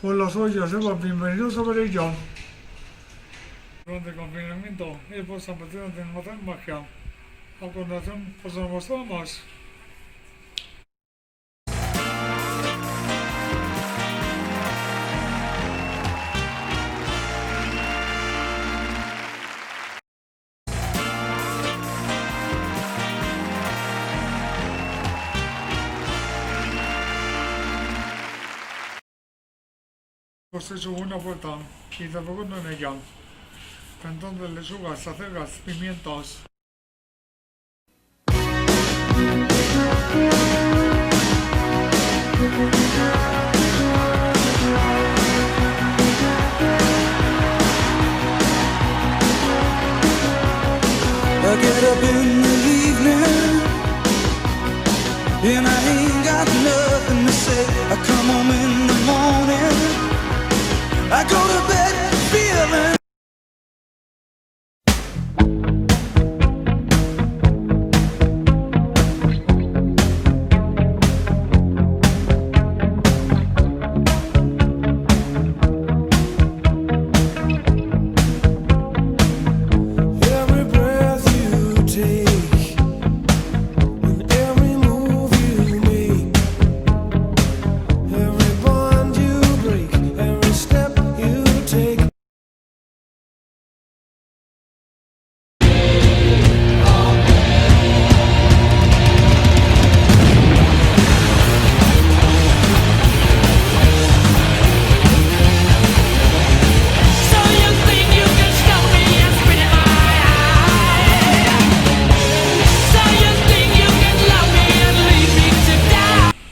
Hola, soy Joseba, bienvenidos a Berellón. Durante el confinamiento hemos aprendido a encontrar magia. A continuación, os lo mostramos. Os he hecho una vuelta y te pregunto en ella. Entonces lechugas, acelgas, pimientos. I get up in the evening and I ain't got nothing to say. I come home in the morning, I go to bed feeling.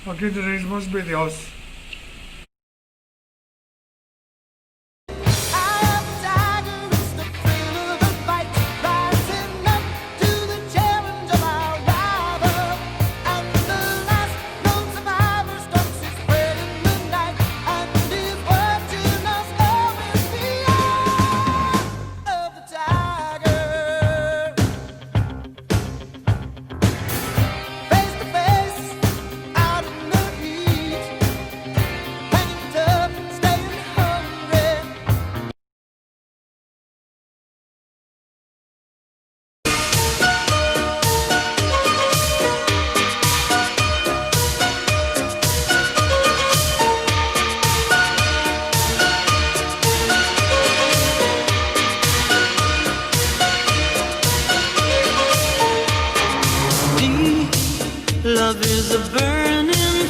Aquí tenéis más vídeos. Love is a burning.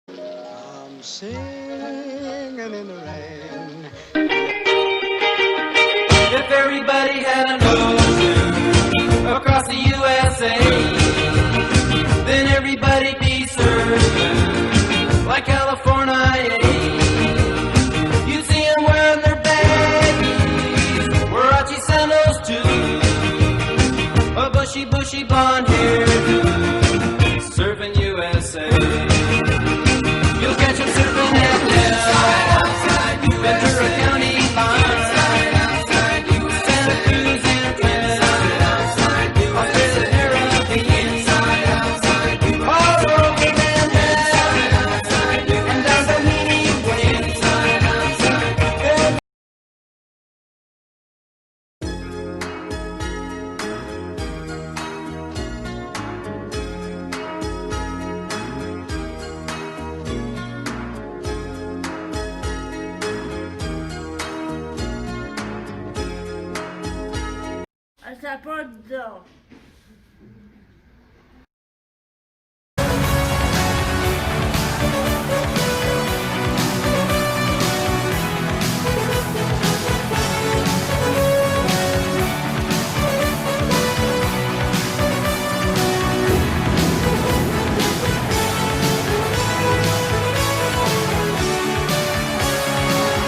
I'm singing in the rain. If everybody had an ocean across the USA, then everybody'd be surfing like California. You see them wearing their baggies, Warachi sandals too, a bushy, bushy blonde hair, surfing USA. You'll catch them surfing at Ventura County line. Hasta pronto.